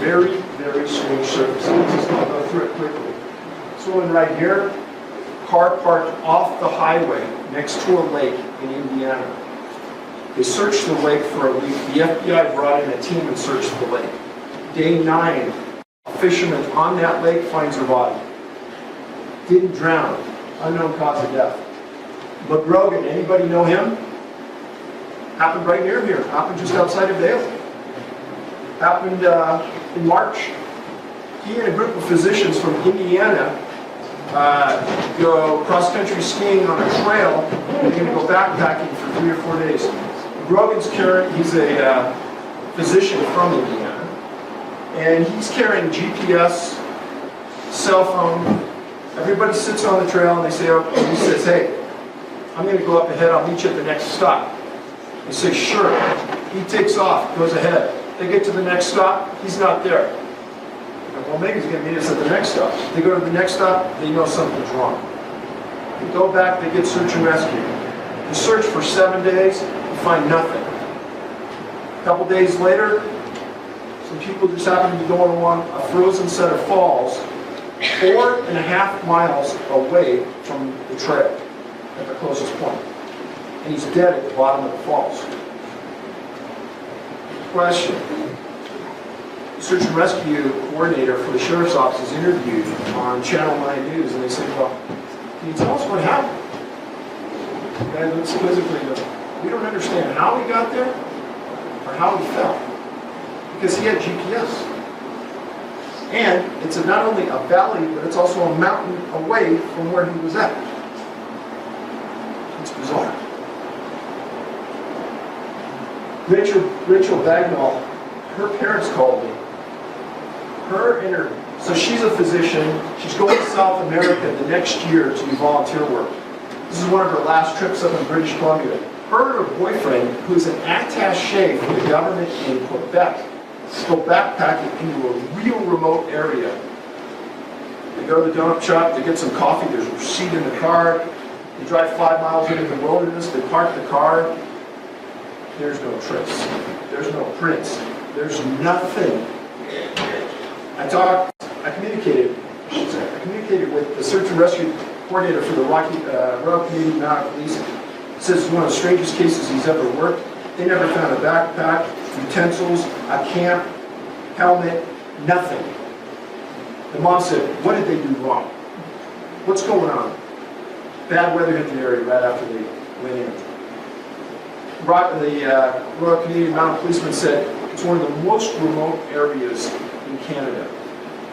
very, very strange circumstances. I'll go through it quickly. This woman right here, car parked off the highway next to a lake in Indiana. They searched the lake for a week. The FBI brought in a team and searched the lake. Day 9, a fisherman on that lake finds her body. Didn't drown. Unknown cause of death. McGrogan, anybody know him? Happened right near here. Happened just outside of Dale. Happened in March. He and a group of physicians from Indiana go cross-country skiing on a trail. They're going to go backpacking for 3 or 4 days. McGrogan's carrying, he's a physician from Indiana, and he's carrying GPS, cell phone. Everybody sits on the trail and they say, oh, he says, hey, I'm going to go up ahead, I'll meet you at the next stop. They say, sure. He takes off, goes ahead. They get to the next stop, he's not there. Well, maybe he's going to meet us at the next stop. They go to the next stop, they know something's wrong. They go back, they get search and rescue. They search for 7 days, they find nothing. A couple days later, some people just happen to be going along a frozen set of falls 4.5 miles away from the trail at the closest point. And he's dead at the bottom of the falls. Question. The search and rescue coordinator for the sheriff's office is interviewed on Channel 9 News, and they say, well, can you tell us what happened? The guy looks quizzically and goes, we don't understand how he got there or how he fell. Because he had GPS. And it's not only a valley, but it's also a mountain away from where he was at. It's bizarre. Rachel Bagnall, her parents called me. So she's a physician. She's going to South America the next year to do volunteer work. This is one of her last trips up in British Columbia. Her and her boyfriend, who's an attaché for the government in Quebec, go backpacking into a real remote area. They go to the donut shop, they get some coffee, there's a seat in the car, they drive 5 miles into the wilderness, they park the car. There's no trace. There's no prints. There's nothing. I communicated with the search and rescue coordinator for the Royal Canadian Mounted Police. He says it's one of the strangest cases he's ever worked. They never found a backpack, utensils, a camp, helmet, nothing. The mom said, what did they do wrong? What's going on? Bad weather hit the area right after they went in. The Royal Canadian Mounted Policeman said it's one of the most remote areas in Canada.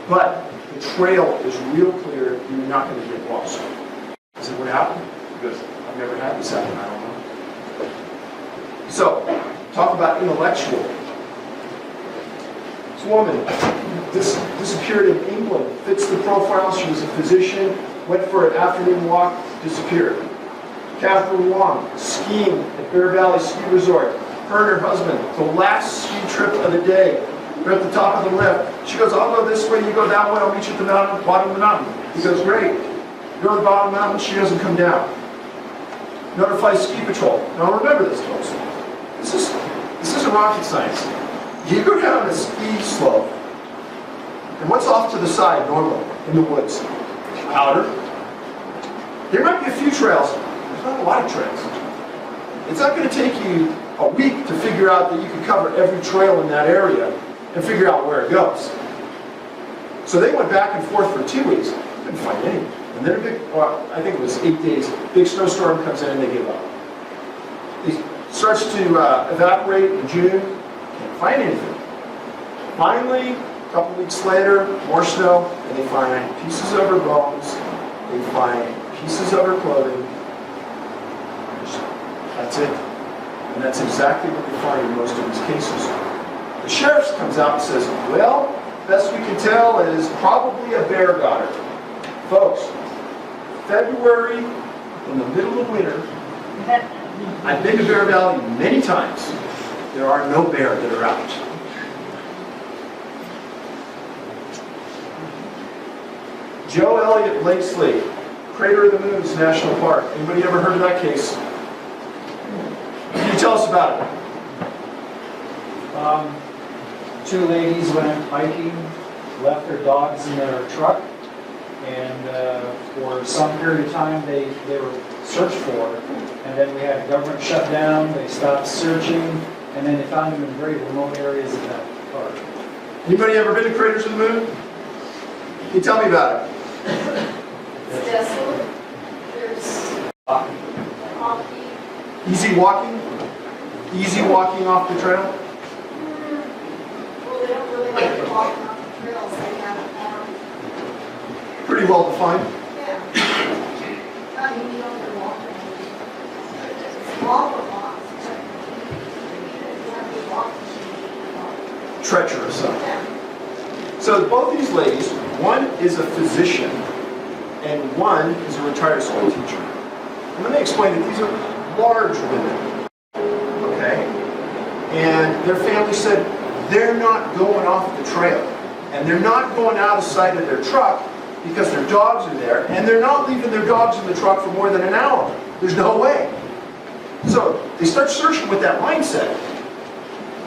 But the trail is real clear, you're not going to get lost. I said, what happened? He goes, I've never had this happen, I don't know. So, talk about intellectual. This woman disappeared in England, fits the profile, she was a physician, went for an afternoon walk, disappeared. Catherine Wong, skiing at Bear Valley Ski Resort. Her and her husband, the last ski trip of the day. We're at the top of the lift. She goes, I'll go this way, you go that way, I'll meet you at the bottom of the mountain. He goes, great. You go to the bottom of the mountain, she doesn't come down. Notify ski patrol. Now remember this, folks. This isn't rocket science. You go down a ski slope, and what's off to the side normally in the woods? Powder. There might be a few trails. There's not a lot of trails. It's not going to take you a week to figure out that you can cover every trail in that area and figure out where it goes. So they went back and forth for 2 weeks. Couldn't find any. And then I think it was 8 days, big snowstorm comes in and they give up. It starts to evaporate in June. Can't find anything. Finally, a couple weeks later, more snow, and they find pieces of her bones. They find pieces of her clothing. That's it. And that's exactly what they find in most of these cases. The sheriff comes out and says, well, best we can tell is probably a bear got her. Folks, February, in the middle of winter, I've been to Bear Valley many times. There are no bear that are out. Joe Elliott Lakes Lake, Crater of the Moons National Park. Anybody ever heard of that case? Can you tell us about it? two ladies went hiking, left their dogs in their truck, and for some period of time they were searched for. And then we had a government shutdown, they stopped searching, and then they found them in very remote areas of that park. Anybody ever been to Craters of the Moon? Can you tell me about it? It's desolate. There's coffee. Easy walking? Easy walking off the trail? Well, they don't really like to walk on the trails. They have a farm. Pretty well defined. Yeah. I mean, you don't have to walk on it. Small for walks. You have to walk. Treacherous. Yeah. So both these ladies, one is a physician and one is a retired school teacher. And let me explain that these are large women, okay? And their family said they're not going off the trail. And they're not going out of sight of their truck because their dogs are there. And they're not leaving their dogs in the truck for more than an hour. There's no way. So they start searching with that mindset.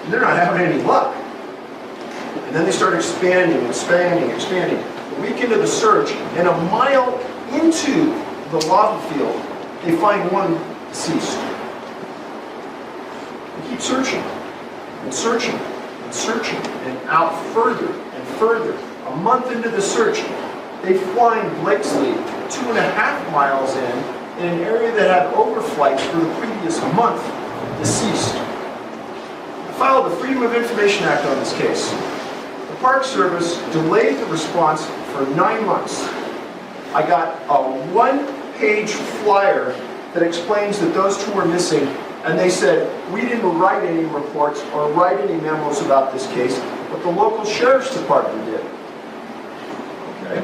And they're not having any luck. And then they start expanding. A week into the search, and a mile into the lava field, they find one deceased. They keep searching, and out further and further. A month into the search, they find Blakesley 2.5 miles in an area that had overflights for the previous month, deceased. I filed the Freedom of Information Act on this case. The Park Service delayed the response for 9 months. I got a 1-page flyer that explains that those two were missing, and they said, we didn't write any reports or write any memos about this case, but the local sheriff's department did. Okay.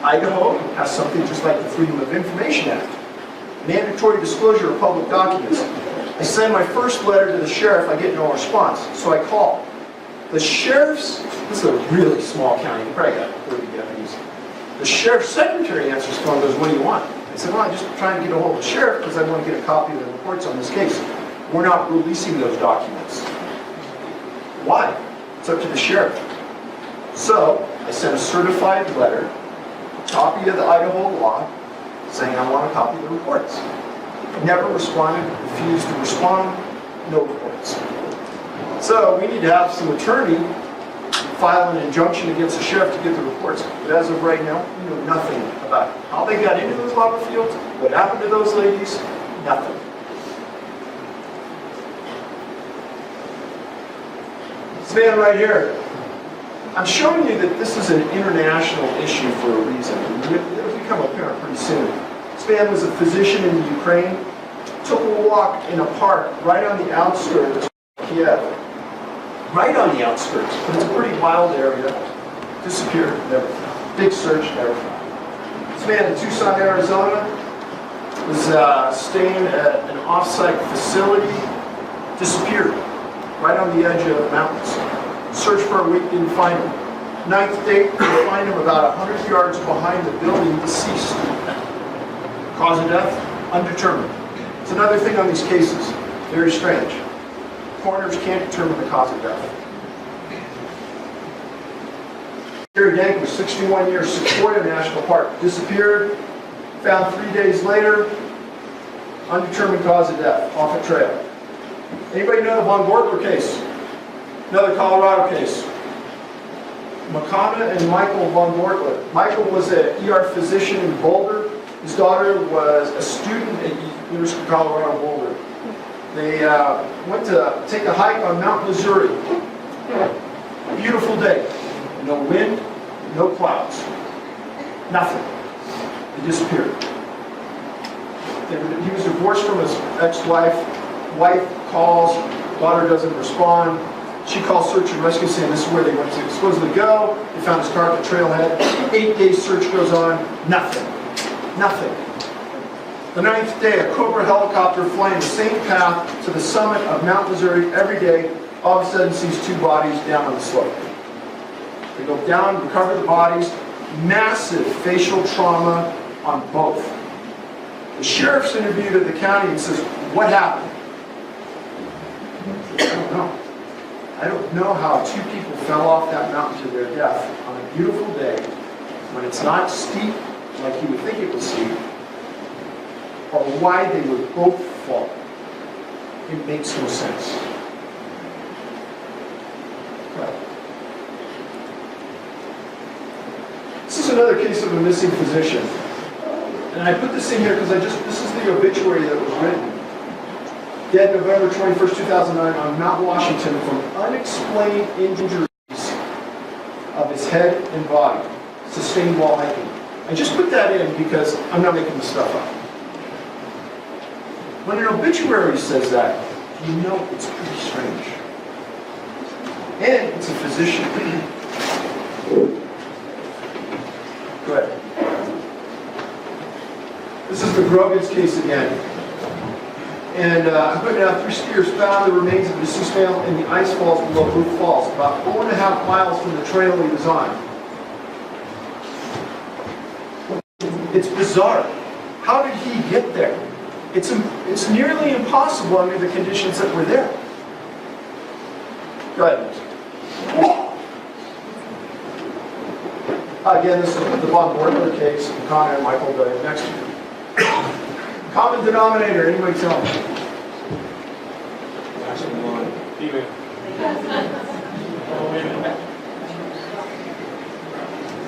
Idaho has something just like the Freedom of Information Act. Mandatory disclosure of public documents. I send my first letter to the sheriff, I get no response, so I call. The sheriff's, this is a really small county, you probably got 30 deputies. The sheriff's secretary answers the phone and goes, what do you want? I said, well, I'm just trying to get a hold of the sheriff because I want to get a copy of the reports on this case. We're not releasing those documents. Why? It's up to the sheriff. So, I sent a certified letter, a copy of the Idaho law, saying I want a copy of the reports. Never responded, refused to respond, no reports. So we need to have some attorney file an injunction against the sheriff to get the reports. But as of right now, we know nothing about how they got into those lava fields, what happened to those ladies, nothing. This man right here, I'm showing you that this is an international issue for a reason. It'll become apparent pretty soon. This man was a physician in the Ukraine, took a walk in a park right on the outskirts of Kiev. Right on the outskirts, but it's a pretty wild area. Disappeared, never found. Big search, never found. This man in Tucson, Arizona, was staying at an off-site facility, disappeared, right on the edge of the mountains. Searched for a week, didn't find him. 9th day, they find him about 100 yards behind the building, deceased. Cause of death, undetermined. It's another thing on these cases, very strange. Coroners can't determine the cause of death. Gary Dank was 61 years, Sequoia National Park, disappeared, found 3 days later, undetermined cause of death, off a trail. Anybody know the Von Gortler case? Another Colorado case. Makana and Michael Von Gortler. Michael was an ER physician in Boulder. His daughter was a student at University of Colorado Boulder. They went to take a hike on Mount Missouri. Beautiful day. No wind, no clouds. Nothing. They disappeared. He was divorced from his ex-wife. Wife calls, daughter doesn't respond. She calls search and rescue saying this is where they went to supposedly go. They found his car at the trailhead. 8-day search goes on. Nothing. Nothing. The 9th day, a Cobra helicopter flying the same path to the summit of Mount Missouri every day, all of a sudden sees 2 bodies down on the slope. They go down, recover the bodies, massive facial trauma on both. The sheriff's interviewed at the county and says, what happened? I don't know. I don't know how two people fell off that mountain to their death on a beautiful day when it's not steep like you would think it was steep, or why they would both fall. It makes no sense. Right. This is another case of a missing physician. And I put this in here because this is the obituary that was written. Dead November 21st, 2009 on Mount Washington from unexplained injuries of his head and body, sustained while hiking. I just put that in because I'm not making this stuff up. When an obituary says that, you know it's pretty strange. And it's a physician. Go ahead. This is the Grogan's case again. And I'm putting out 3 skiers found the remains of a deceased male in the ice falls below Blue Falls, about 4.5 miles from the trail he was on. It's bizarre. How did he get there? It's nearly impossible under the conditions that were there. Go ahead. Again, this is the Von Bortler case, Connor and Michael. Go ahead. Next. Common denominator, anybody tell me? Female.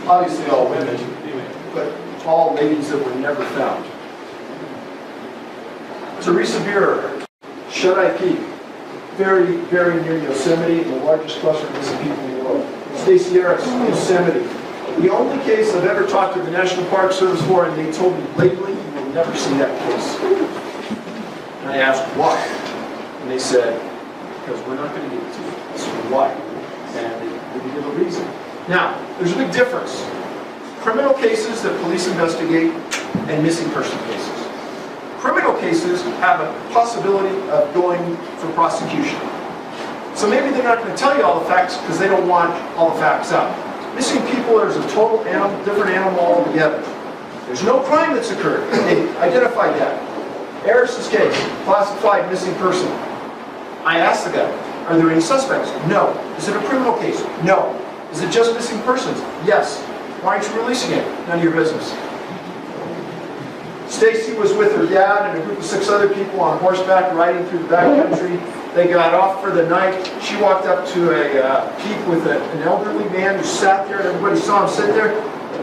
Obviously all women, Female. but all ladies that were never found. Teresa Beer, Shut-Eye Peak, very, very near Yosemite, the largest cluster of missing people in the world. Stacy Erick's Yosemite. The only case I've ever talked to the National Park Service for, and they told me blatantly, you will never see that case. And I asked why, and they said, because we're not going to give it to you. That's why. And they didn't give a reason. Now, there's a big difference. Criminal cases that police investigate and missing person cases. Criminal cases have a possibility of going for prosecution. So maybe they're not going to tell you all the facts because they don't want all the facts out. Missing people is a total animal, different animal altogether. There's no crime that's occurred. They identified that. Harris's case, classified missing person. I asked the guy, are there any suspects? No. Is it a criminal case? No. Is it just missing persons? Yes. Why aren't you releasing it? None of your business. Stacy was with her dad and a group of 6 other people on horseback riding through the backcountry. They got off for the night. She walked up to a peak with an elderly man who sat there, and everybody saw him sit there.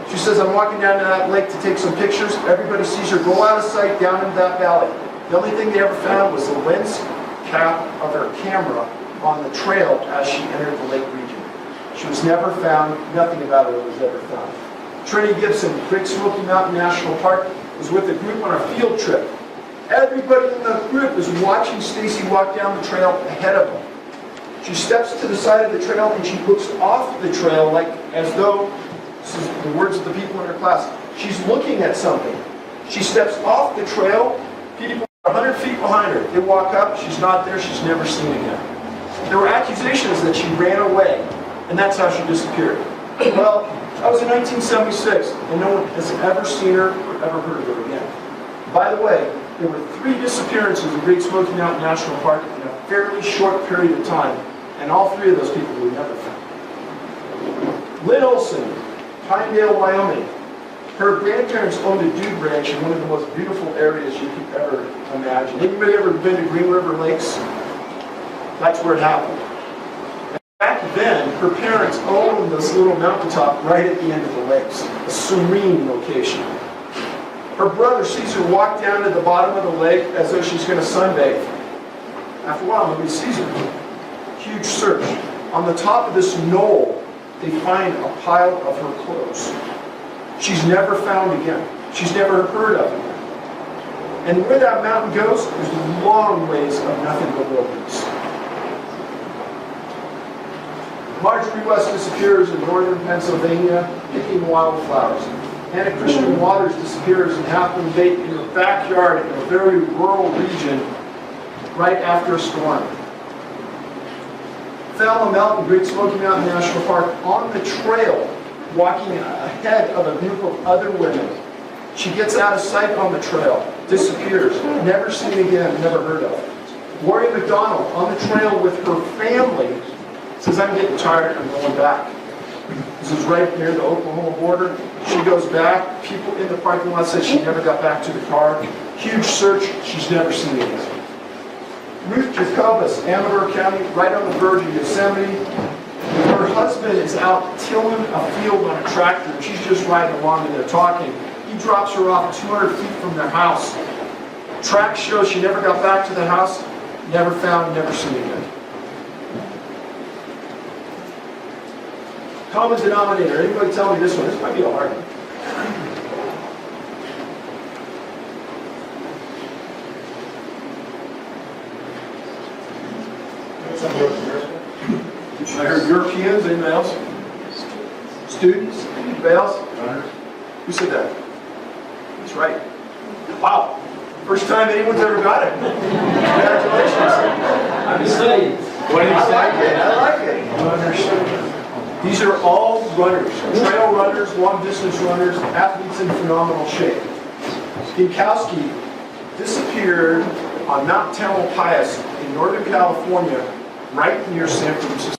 She says, I'm walking down to that lake to take some pictures. Everybody sees her go out of sight down into that valley. The only thing they ever found was the lens cap of her camera on the trail as she entered the lake region. She was never found. Nothing about her was ever found. Trinity Gibson, Great Smoky Mountain National Park, was with a group on a field trip. Everybody in the group is watching Stacy walk down the trail ahead of them. She steps to the side of the trail and she looks off the trail like as though, this is the words of the people in her class, she's looking at something. She steps off the trail, people are 100 feet behind her. They walk up, she's not there, she's never seen again. There were accusations that she ran away, and that's how she disappeared. Well, that was in 1976, and no one has ever seen her or ever heard of her again. By the way, there were 3 disappearances in Great Smoky Mountain National Park in a fairly short period of time, and all 3 of those people were never found. Lynn Olson, Pinedale, Wyoming. Her grandparents owned a dude ranch in one of the most beautiful areas you could ever imagine. Anybody ever been to Green River Lakes? That's where it happened. Back then, her parents owned this little mountaintop right at the end of the lakes, a serene location. Her brother sees her walk down to the bottom of the lake as though she's going to sunbathe. After a while, nobody sees her. Huge search. On the top of this knoll, they find a pile of her clothes. She's never found again. She's never heard of again. And where that mountain goes, there's long ways of nothing but wilderness. Marjorie West disappears in northern Pennsylvania, picking wildflowers. Anna Christian Waters disappears in Halfmoon Bay in her backyard in a very rural region right after a storm. Thelma Melton, Great Smoky Mountain National Park, on the trail, walking ahead of a group of other women. She gets out of sight on the trail, disappears, never seen again, never heard of. Lori McDonald, on the trail with her family, Says, I'm getting tired, I'm going back. This is right near the Oklahoma border. She goes back. People in the parking lot said she never got back to the car. Huge search, she's never seen it again. Ruth Jacobus, Amador County, right on the verge of Yosemite. Her husband is out tilling a field on a tractor, and she's just riding along and they're talking. He drops her off 200 feet from their house. Tracks show she never got back to the house, never found, never seen again. Common denominator. Anybody tell me this one? This might be a hard one. I heard Europeans. Anybody else? Students? Anybody else? Who said that? That's right. Wow. First time anyone's ever got it. Congratulations. I'm studying. What did you say? I like it. These are all runners. Trail runners, long distance runners, athletes in phenomenal shape. Ginkowski disappeared on Mount Tamalpais in Northern California, right near San Francisco.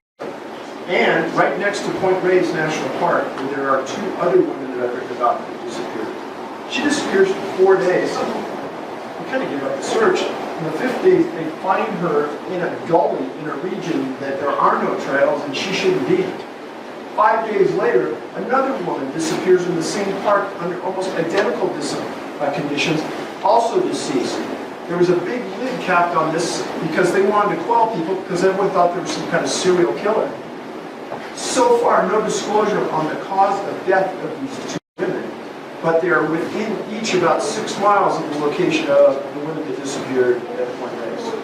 And right next to Point Reyes National Park, where there are 2 other women that I've written about that disappeared. She disappears for 4 days. We kind of give up the search. On the 5th day, they find her in a gully in a region that there are no trails and she shouldn't be. 5 days later, another woman disappears in the same park under almost identical conditions, also deceased. There was a big lid capped on this because they wanted to quell people because everyone thought there was some kind of serial killer. So far, no disclosure on the cause of death of these 2 women, but they are within each about 6 miles of the location of the women that disappeared at Point Reyes.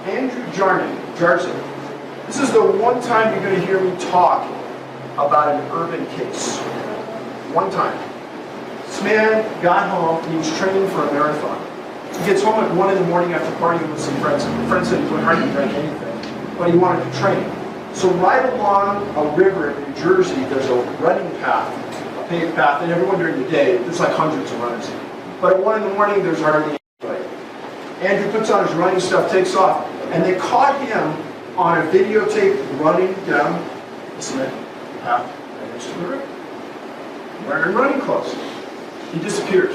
Andrew Jarzik. This is the one time you're going to hear me talk about an urban case. One time. This man got home and he was training for a marathon. He gets home at 1 in the morning after partying with some friends. The friend said he wouldn't hardly drink anything, but he wanted to train. So right along a river in New Jersey, there's a running path, a paved path, and everyone during the day, there's like hundreds of runners. But at 1 in the morning, there's hardly anybody. Andrew puts on his running stuff, takes off, and they caught him on a videotape running down the cement path right next to the river. Wearing running clothes. He disappears.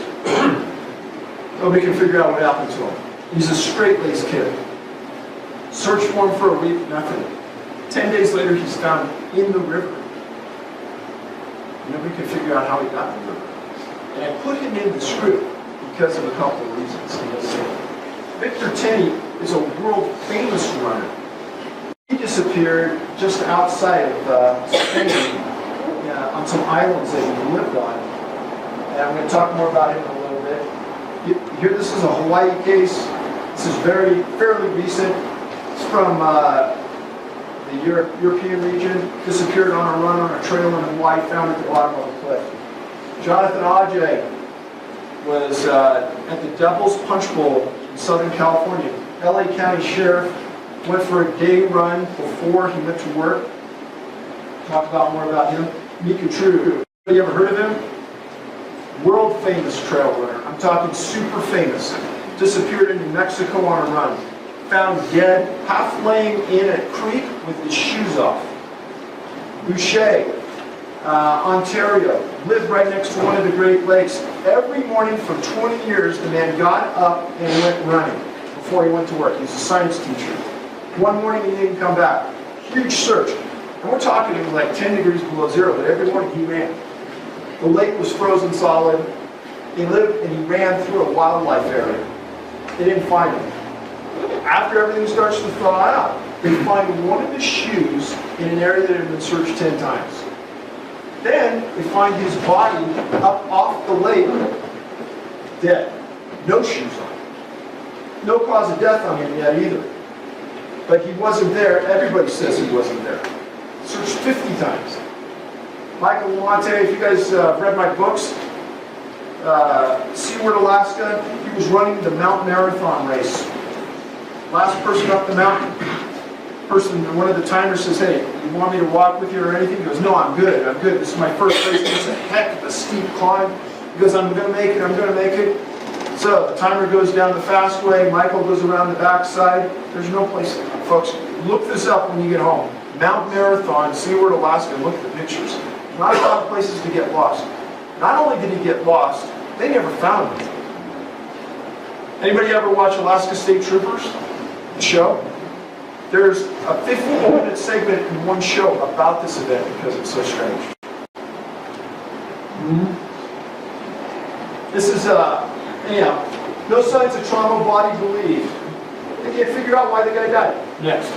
Nobody can figure out what happened to him. He's a straight-laced kid. Search for him for a week, nothing. 10 days later, he's found in the river. Nobody can figure out how he got in the river. And I put him in the script because of a couple of reasons. Victor Tenney is a world-famous runner. He disappeared just outside of Spain on some islands that he lived on. And I'm going to talk more about him in a little bit. Here, this is a Hawaii case. This is fairly recent. It's from the European region. Disappeared on a run on a trail in Hawaii, found at the bottom of a cliff. Jonathan Ajay was at the Devil's Punch Bowl in Southern California. LA County Sheriff went for a day run before he went to work. Talk about more about him. Mika True. Have you ever heard of him? World famous trail runner. I'm talking super famous. Disappeared in New Mexico on a run. Found dead, half laying in a creek with his shoes off. Boucher, Ontario, lived right next to one of the Great Lakes. Every morning for 20 years, the man got up and went running before he went to work. He was a science teacher. One morning he didn't come back. Huge search. And we're talking, it was like 10 degrees below zero, but every morning he ran. The lake was frozen solid. He lived and he ran through a wildlife area. They didn't find him. After everything starts to thaw out, they find one of his shoes in an area that had been searched 10 times. Then they find his body up off the lake, dead. No shoes on. No cause of death on him yet either. But he wasn't there. Everybody says he wasn't there. Searched 50 times. Michael Lamonte, if you guys read my books, Seaward, Alaska, he was running the Mount Marathon race. Last person up the mountain. One of the timers says, hey, you want me to walk with you or anything? He goes, no, I'm good. This is my first race. It's a heck of a steep climb. He goes, I'm going to make it. So the timer goes down the fast way, Michael goes around the backside. There's no place, folks, look this up when you get home. Mount Marathon, Seward, Alaska, look at the pictures. Not a lot of places to get lost. Not only did he get lost, they never found him. Anybody ever watch Alaska State Troopers? The show? There's a 15-minute segment in one show about this event because it's so strange. This is, anyhow, no signs of trauma, body believed. They can't figure out why the guy died. Next.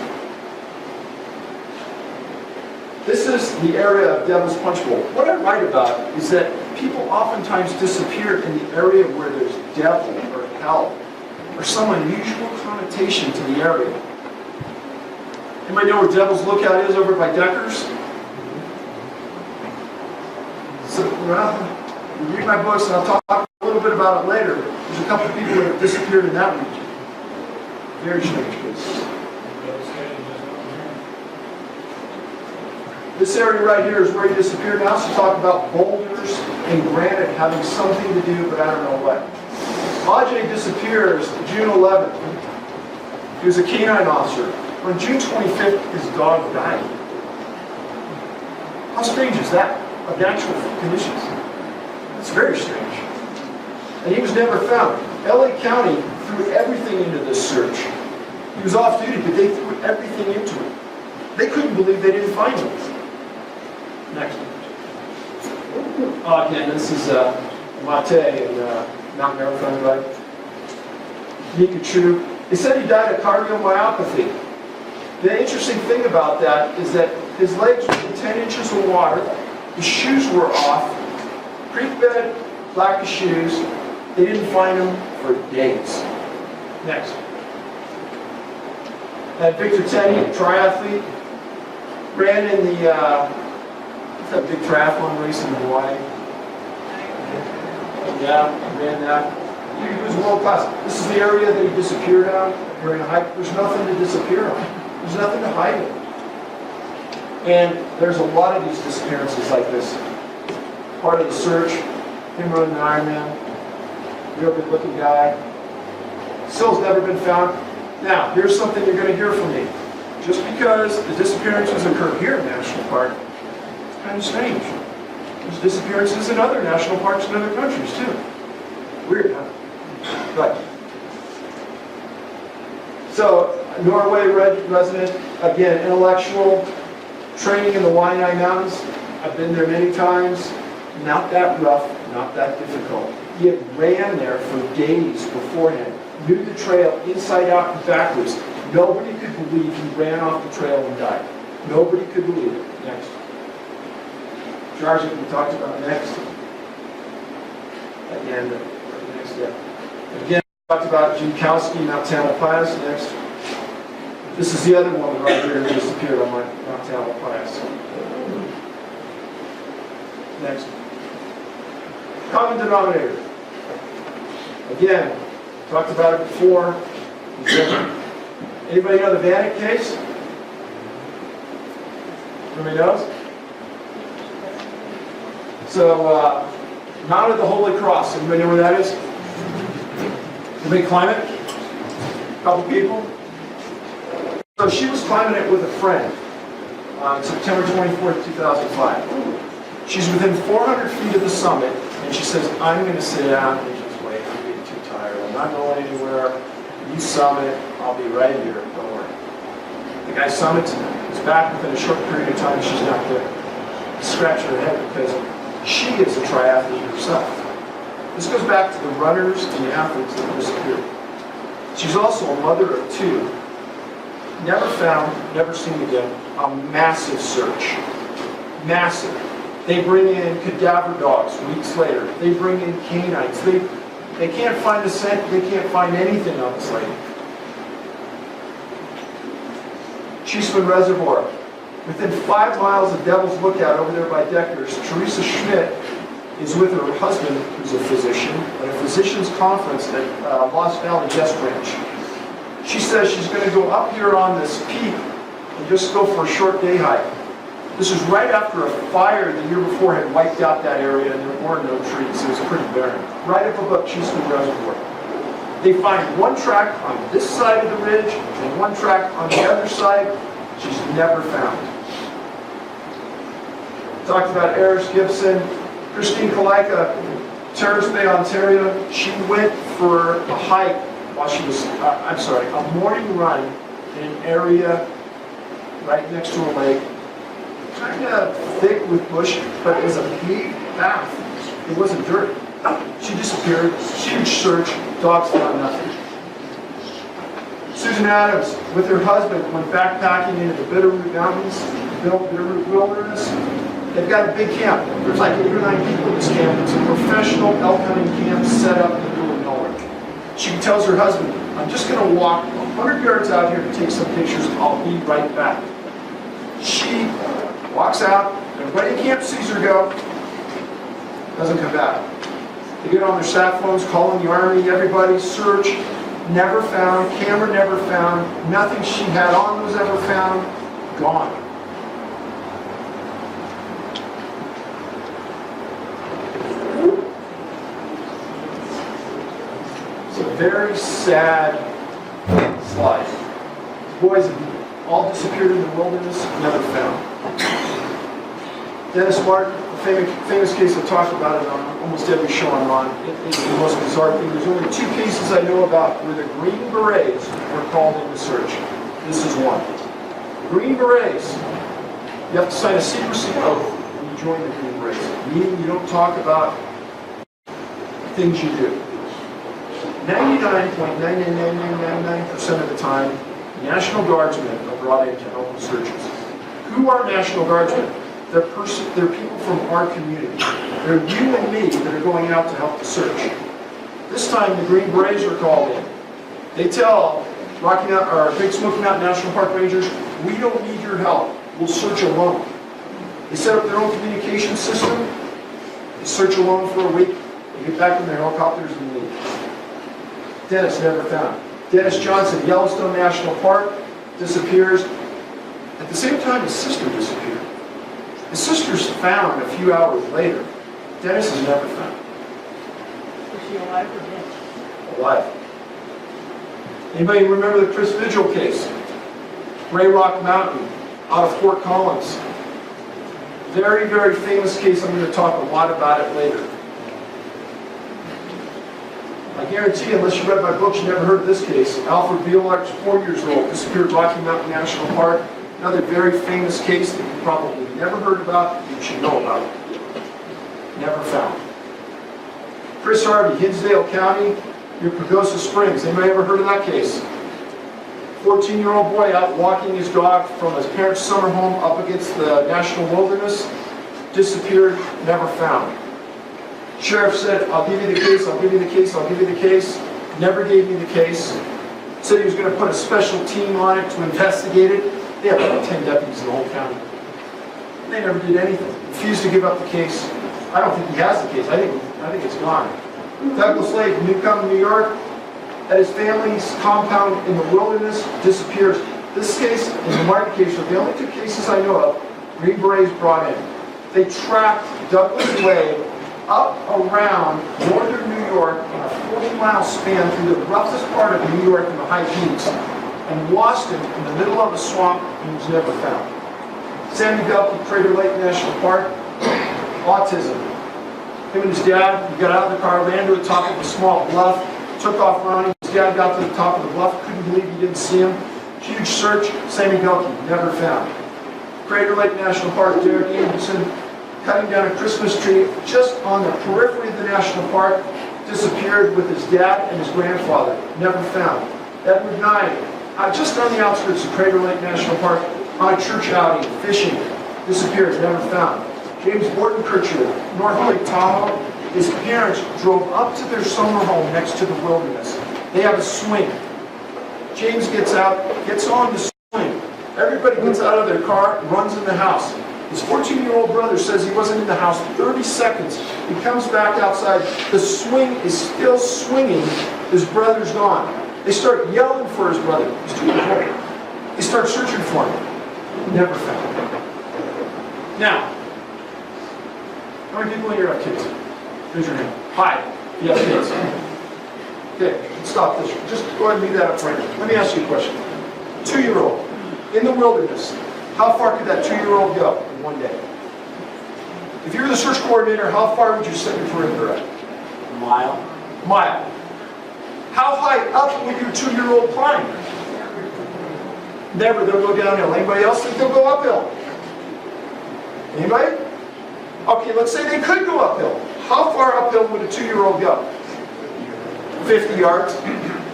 This is the area of Devil's Punch Bowl. What I write about is that people oftentimes disappear in the area where there's devil or hell or some unusual connotation to the area. Anybody know where Devil's Lookout is over by Deckers? So, well, you read my books and I'll talk a little bit about it later. There's a couple of people that have disappeared in that region. Very strange cases. This area right here is where he disappeared. Now let's talk about boulders and granite having something to do, but I don't know what. Ajay disappears June 11th. He was a canine officer. On June 25th, his dog died. How strange is that? Of natural conditions. It's very strange. And he was never found. LA County threw everything into this search. He was off duty, but they threw everything into it. They couldn't believe they didn't find him. Next. Again, this is Mate and Mount Marathon, right? Mika True. They said he died of cardiomyopathy. The interesting thing about that is that his legs were in 10 inches of water, his shoes were off, creek bed, lack of shoes. They didn't find him for days. Next. And Victor Tenney, triathlete, ran in the that big triathlon race in Hawaii. Yeah, ran that. He was world class. This is the area that he disappeared on during a hike. There's nothing to disappear on. There's nothing to hide in. And there's a lot of these disappearances like this. Part of the search, him running the Ironman, real good looking guy. Still's never been found. Now, here's something you're going to hear from me. Just because the disappearances occur here in National Park, it's kind of strange. There's disappearances in other national parks in other countries too. Weird, huh? But so, Norway resident, again, intellectual, training in the Waianae Mountains. I've been there many times. Not that rough, not that difficult. He had ran there for days beforehand. Knew the trail inside out and backwards. Nobody could believe he ran off the trail and died. Nobody could believe it. Next. Jarzik, we talked about next. Again, next step. Again, we talked about Jankowski, Mount Tamalpais. Next. This is the other woman right here who disappeared on Mount Tamalpais. Next. Common denominator. Again, talked about it before. Anybody know the Vanek case? Anybody knows? So, Mount of the Holy Cross. Anybody know where that is? Anybody climb it? A couple people? So she was climbing it with a friend on September 24th, 2005. She's within 400 feet of the summit, and she says, I'm going to sit down and just wait. I'm getting too tired. I'm not going anywhere. You summit, I'll be right here. Don't worry. The guy summits, is back within a short period of time. She's not there. Scratch her head because she is a triathlete herself. This goes back to the runners and the athletes that disappeared. She's also a mother of two. Never found, never seen again. A massive search. Massive. They bring in cadaver dogs weeks later. They bring in canines. They can't find a scent. They can't find anything on this lady. Cheeseman Reservoir. Within 5 miles of Devil's Lookout over there by Deckers, Teresa Schmidt is with her husband, who's a physician, at a physician's conference at Lost Valley Guest Ranch. She says she's going to go up here on this peak and just go for a short day hike. This was right after a fire the year before had wiped out that area and there were no trees. It was pretty barren. Right up above Cheeseman Reservoir. They find one track on this side of the ridge and one track on the other side. She's never found. Talked about Eris Gibson. Christine Kalika, Terrace Bay, Ontario. She went for a hike while she was, a morning run in an area right next to a lake. Kind of thick with bush, but it was a big path. It wasn't dirt. She disappeared. Huge search. Dogs found nothing. Susan Adams, with her husband, went backpacking into the Bitterroot Mountains, Bitterroot Wilderness. They've got a big camp. There's like 8 or 9 people in this camp. It's a professional elk hunting camp set up in the middle of nowhere. She tells her husband, I'm just going to walk 100 yards out here to take some pictures. I'll be right back. She walks out. Everybody in camp sees her go. Doesn't come back. They get on their sat phones, calling the army, everybody, search. Never found. Camera never found. Nothing she had on was ever found. Gone. It's a very sad slide. Boys have all disappeared in the wilderness, never found. Dennis Martin, a famous case, I talked about it on almost every show I'm on. It's the most bizarre thing. There's only 2 cases I know about where the Green Berets were called in to search. This is one. Green Berets, you have to sign a secrecy oath when you join the Green Berets, meaning you don't talk about things you do. 99.99999% of the time, National Guardsmen are brought in to help with searches. Who are National Guardsmen? They're people from our community. They're you and me that are going out to help the search. This time the Green Berets are called in. They tell Rocky Mountain, or Big Smoky Mountain National Park Rangers, we don't need your help. We'll search alone. They set up their own communication system. They search alone for a week. They get back in their helicopters and leave. Dennis never found. Dennis Johnson, Yellowstone National Park, disappears. At the same time, his sister disappeared. His sister's found a few hours later. Dennis is never found. Is she alive or dead? Alive. Anybody remember the Chris Vigil case? Grey Rock Mountain, out of Fort Collins. Very, very famous case. I'm going to talk a lot about it later. I guarantee you, unless you read my books, you never heard of this case. Alfred Beelart's 4 years old, disappeared Rocky Mountain National Park. Another very famous case that you probably never heard about, you should know about. Never found. Chris Harvey, Hinsdale County, near Pagosa Springs. Anybody ever heard of that case? 14-year-old boy out walking his dog from his parents' summer home up against the national wilderness. Disappeared, never found. Sheriff said, I'll give you the case, I'll give you the case, I'll give you the case. Never gave me the case. Said he was going to put a special team on it to investigate it. They have about 10 deputies in the whole county. They never did anything. Refused to give up the case. I don't think he has the case. I think it's gone. Douglas Lake, Newcomb, New York, at his family's compound in the wilderness, disappears. This case and the Martin case are the only 2 cases I know of Green Berets brought in. They tracked Douglas Lake up around northern New York in a 40-mile span through the roughest part of New York in the high peaks, and lost him in the middle of a swamp and was never found. Sammy Belkey, Crater Lake National Park, autism. Him and his dad, he got out of the car, ran to the top of a small bluff, took off running. His dad got to the top of the bluff, couldn't believe he didn't see him. Huge search, Sammy Belkey, never found. Crater Lake National Park, Derek Anderson, cutting down a Christmas tree just on the periphery of the national park, disappeared with his dad and his grandfather, never found. Edward Nye, just on the outskirts of Crater Lake National Park, on a church outing, fishing, disappeared, never found. James Borton Kirchner, North Lake Tahoe, his parents drove up to their summer home next to the wilderness. They have a swing. James gets out, gets on the swing. Everybody gets out of their car, runs in the house. His 14-year-old brother says he wasn't in the house 30 seconds. He comes back outside. The swing is still swinging. His brother's gone. They start yelling for his brother. He's too cold. They start searching for him. Never found him. Now, how many people in here have kids? Raise your hand. Hi. You have kids. Okay, let's stop this. Just go ahead and leave that up right now. Let me ask you a question. 2-year-old in the wilderness, how far could that 2-year-old go in one day? If you were the search coordinator, how far would you set your perimeter at? Mile. Mile. How high up would your 2-year-old climb? Never. They'll go downhill. Anybody else think they'll go uphill? Anybody? Okay, let's say they could go uphill. How far uphill would a 2-year-old go? 50 yards.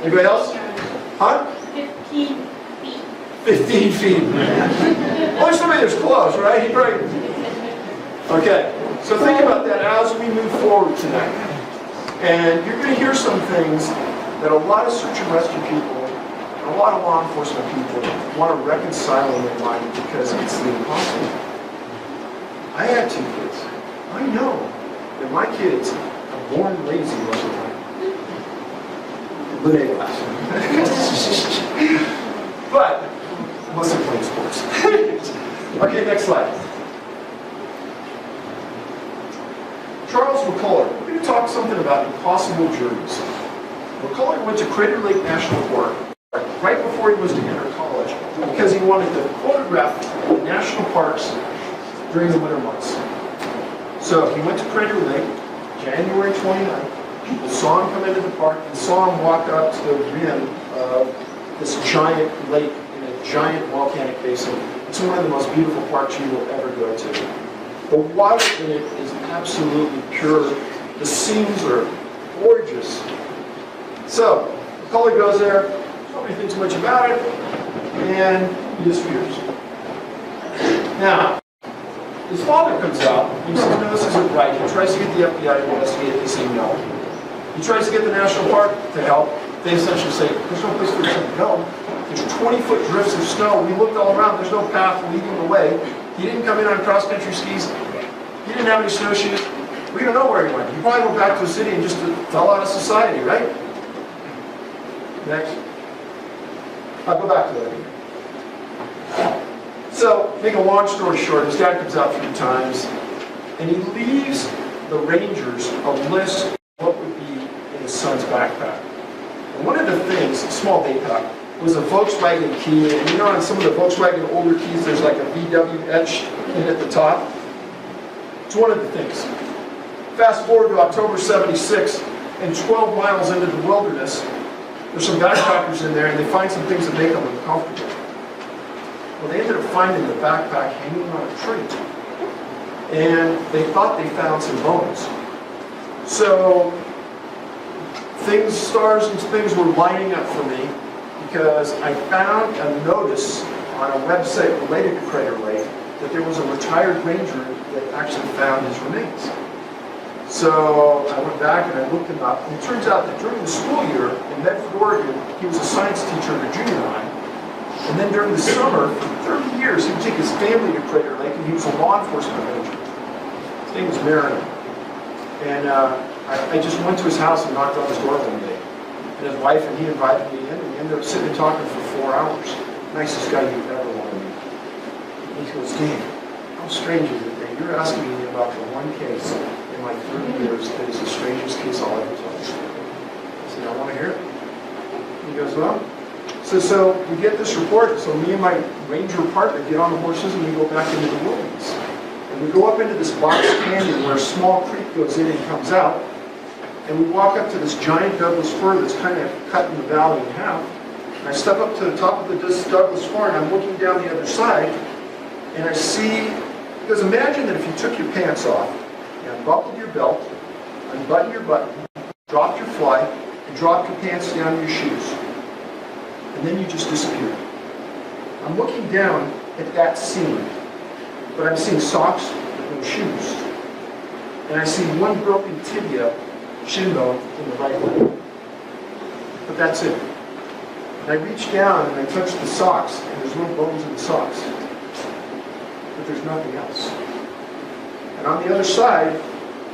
Anybody else? Huh? 15 feet. 15 feet. Only somebody that's close, right? Right. Okay, so think about that as we move forward tonight. And you're going to hear some things that a lot of search and rescue people, and a lot of law enforcement people want to reconcile in their mind because it's the impossible. I had 2 kids. I know that my kids are born lazy most of the time. But anyway. But, unless they're playing sports. Okay, next slide. Charles McCullers. We're going to talk something about impossible journeys. McCullers went to Crater Lake National Park right before he was to enter college because he wanted to photograph the national parks during the winter months. So he went to Crater Lake, January 29th. People saw him come into the park and saw him walk up to the rim of this giant lake in a giant volcanic basin. It's one of the most beautiful parks you will ever go to. The water in it is absolutely pure. The scenes are gorgeous. So, McCullers goes there, don't really think too much about it, and he disappears. Now, his father comes out, and he says, no, this isn't right. He tries to get the FBI to investigate it, they say no. He tries to get the National Park to help. They essentially say, there's no place for him to go. There's 20-foot drifts of snow. We looked all around, there's no path leading the way. He didn't come in on cross-country skis. He didn't have any snowshoes. We don't know where he went. He probably went back to the city and just fell out of society, right? Next. I'll go back to that. So, make a long story short, his dad comes out 3 times, and he leaves the Rangers a list of what would be in his son's backpack. And one of the things, small day pack, was a Volkswagen key, and you know on some of the Volkswagen older keys there's like a VW etched in at the top? It's one of the things. Fast forward to October 76, and 12 miles into the wilderness, there's some backpackers in there, and they find some things that make them uncomfortable. Well, they ended up finding the backpack hanging on a tree. And they thought they found some bones. So, stars and things were lining up for me because I found a notice on a website related to Crater Lake that there was a retired ranger that actually found his remains. So I went back and I looked him up, and it turns out that during the school year in Medford, Oregon, he was a science teacher at a junior high. And then during the summer, for 30 years, he would take his family to Crater Lake, and he was a law enforcement ranger. His name was Marion. And I just went to his house and knocked on his door one day. And his wife and he invited me in, and we ended up sitting and talking for 4 hours. Nicest guy you've ever want to meet. And he goes, Dan, how strange is it that you're asking me about the one case in my 30 years that is the strangest case I'll ever tell you? I said, I want to hear it. And he goes, well, so we get this report, so me and my ranger partner get on the horses and we go back into the wilderness. And we go up into this box canyon where a small creek goes in and comes out, and we walk up to this giant Douglas fir that's kind of cutting the valley in half. And I step up to the top of the Douglas fir and I'm looking down the other side, and I see, because imagine that if you took your pants off, you unbuckled your belt, unbuttoned your button, dropped your fly, and dropped your pants down to your shoes. And then you just disappeared. I'm looking down at that scene, but I'm seeing socks with no shoes. And I see one broken tibia, shin bone, in the right leg. But that's it. And I reach down and I touch the socks, and there's no bones in the socks. But there's nothing else. And on the other side,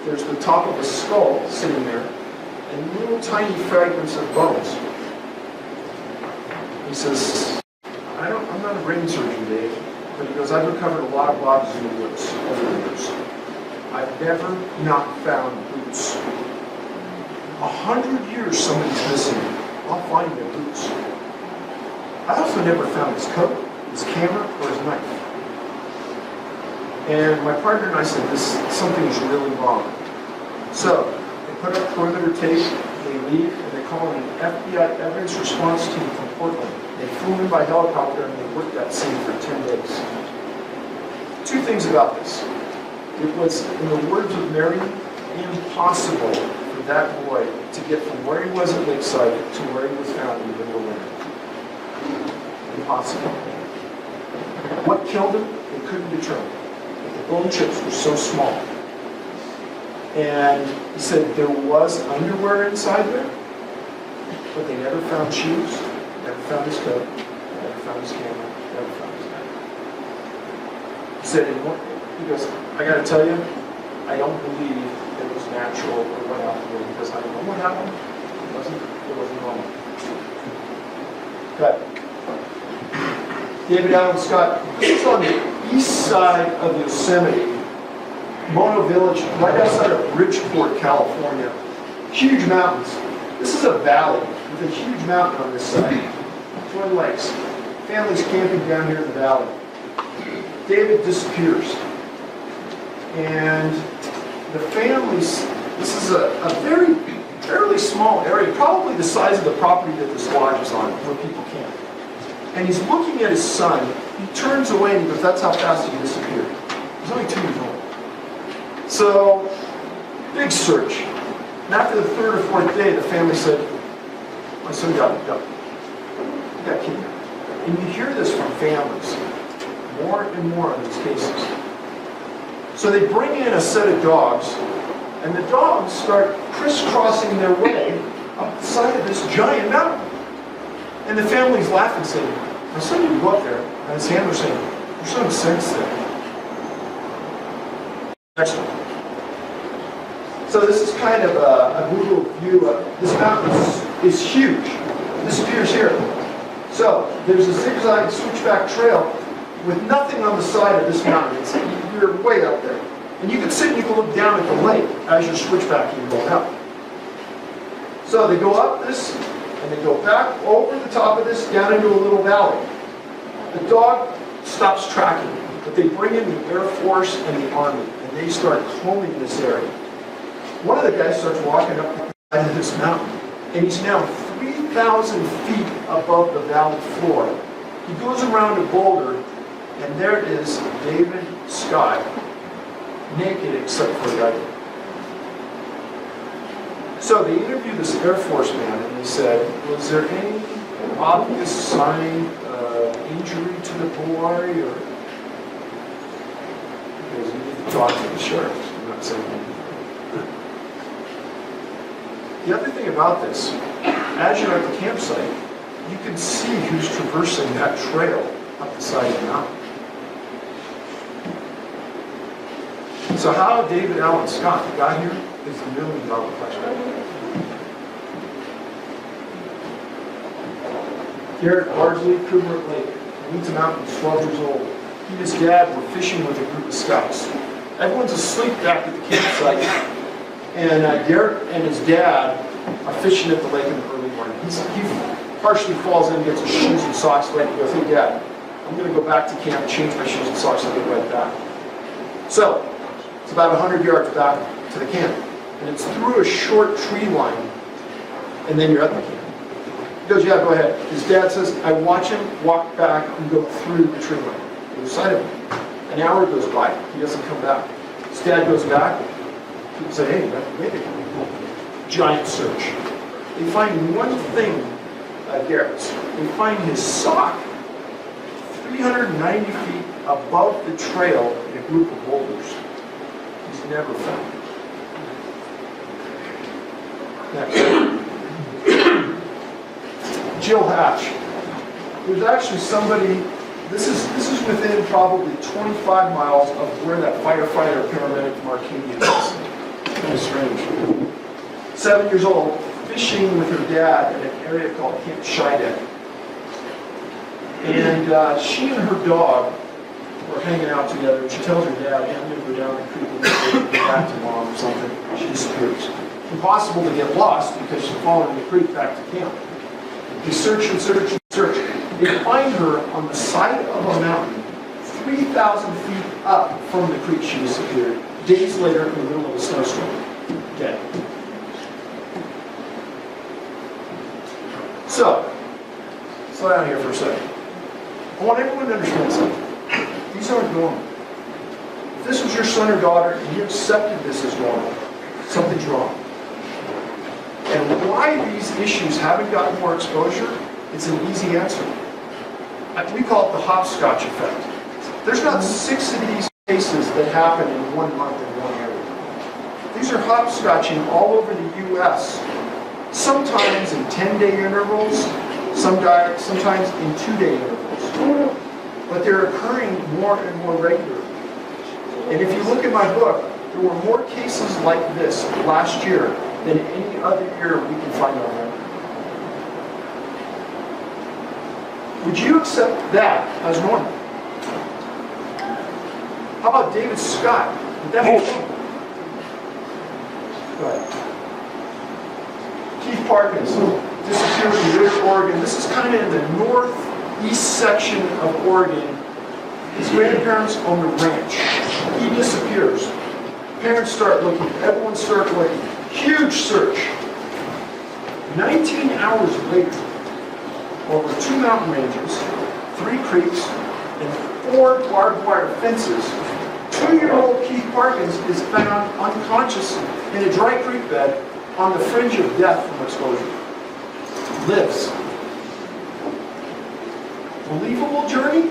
there's the top of a skull sitting there, and little tiny fragments of bones. He says, I'm not a brain surgeon, Dave, but he goes, I've recovered a lot of bodies in the woods over the years. I've never not found boots. 100 years somebody's missing. I'll find their boots. I also never found his coat, his camera, or his knife. And my partner and I said, something is really wrong. So they put up perimeter tape, they leave, and they call in an FBI evidence response team from Portland. They flew in by helicopter and they worked that scene for 10 days. Two things about this. It was, in the words of Mary, impossible for that boy to get from where he was at Lakeside to where he was found in the middle of winter. Impossible. What killed him, they couldn't determine. But the bone chips were so small. And he said there was underwear inside there, but they never found shoes, never found his coat, never found his camera, never found his knife. He said, he goes, I got to tell you, I don't believe it was natural or what happened there because I don't know what happened. It wasn't normal. But David Allen Scott, this is on the east side of Yosemite, Mono Village, right outside of Bridgeport, California. Huge mountains. This is a valley with a huge mountain on this side. Twin Lakes. Families camping down here in the valley. David disappears. And the families, this is a fairly small area, probably the size of the property that this lodge is on, where people camp. And he's looking at his son. He turns away and he goes, that's how fast he disappeared. He's only 2 years old. So, big search. And after the 3rd or 4th day, the family said, my son got kidnapped. And you hear this from families more and more in these cases. So they bring in a set of dogs, and the dogs start crisscrossing their way up the side of this giant mountain. And the family's laughing, saying, my son didn't go up there. And his handler's saying, your son's sense there. Next one. So this is kind of a Google view of this mountain is huge. It disappears here. So there's a zigzag switchback trail with nothing on the side of this mountain. You're way up there. And you can sit and you can look down at the lake as you're switchbacking going up. So they go up this, and they go back over the top of this down into a little valley. The dog stops tracking, but they bring in the Air Force and the Army, and they start combing this area. One of the guys starts walking up the side of this mountain, and he's now 3,000 feet above the valley floor. He goes around a boulder, and there is David Scott, naked except for the eye. So they interviewed this Air Force man, and they said, was there any obvious sign of injury to the boy? Or because you need to talk to the sheriff. I'm not saying anything. The other thing about this, as you're at the campsite, you can see who's traversing that trail up the side of the mountain. So how David Allen Scott got here is the $1 million question. Garrett Bardsley, Kruger Lake, Anita Mountains, 12 years old. He and his dad were fishing with a group of scouts. Everyone's asleep back at the campsite, and Garrett and his dad are fishing at the lake in the early morning. He partially falls in, gets his shoes and socks wet, and he goes, hey Dad, I'm going to go back to camp, change my shoes and socks, and get right back. So, it's about 100 yards back to the camp. And it's through a short tree line, and then you're at the camp. He goes, yeah, go ahead. His dad says, I watch him walk back and go through the tree line. The other side of him. An hour goes by. He doesn't come back. His dad goes back. People say, hey, wait a minute. Giant search. They find one thing at Garrett's. They find his sock 390 feet above the trail in a group of boulders. He's never found it. Next. Jill Hatch. There's actually somebody, this is within probably 25 miles of where that firefighter paramedic from Arcadia is. Kind of strange. 7 years old, fishing with her dad in an area called Camp Shidek. And she and her dog were hanging out together. She tells her dad, hey, I'm going to go down the creek and get back to mom or something. She disappears. impossible to get lost because she's following the creek back to camp. They search and search and search. They find her on the side of a mountain, 3,000 feet up from the creek she disappeared, days later in the middle of a snowstorm, dead. So, slow down here for a second. I want everyone to understand something. These aren't normal. If this was your son or daughter and you accepted this as normal, something's wrong. And why these issues haven't gotten more exposure, it's an easy answer. We call it the hopscotch effect. There's not 6 of these cases that happen in 1 month in one area. These are hopscotching all over the U.S., sometimes in 10-day intervals, sometimes in 2-day intervals. But they're occurring more and more regularly. And if you look at my book, there were more cases like this last year than any other year we can find on record. Would you accept that as normal? How about David Scott? Would that be normal? Go ahead. Keith Parkins disappeared in Ridge, Oregon. This is kind of in the northeast section of Oregon. His grandparents own a ranch. He disappears. Parents start looking. Everyone starts looking. Huge search. 19 hours later, over 2 mountain ranges, 3 creeks, and 4 barbed wire fences, 2-year-old Keith Parkins is found unconscious in a dry creek bed on the fringe of death from exposure. Lives. Believable journey?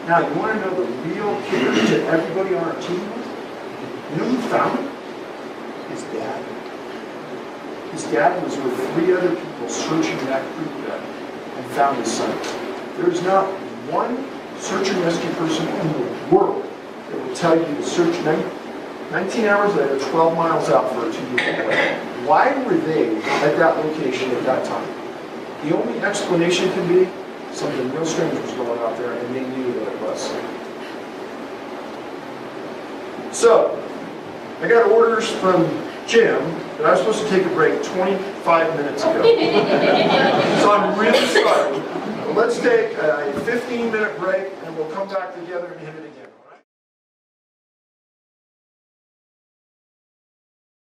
Now, you want to know the real killer that everybody on our team was? You know who found him? His dad. His dad was with 3 other people searching that creek bed and found his son. There's not one search and rescue person in the world that will tell you to search 19 hours later, 12 miles out for a 2-year-old boy. Why were they at that location at that time? The only explanation can be something real strange was going out there and they knew that it was. So, I got orders from Jim that I was supposed to take a break 25 minutes ago. So I'm really sorry. Let's take a 15-minute break and we'll come back together and hit it again.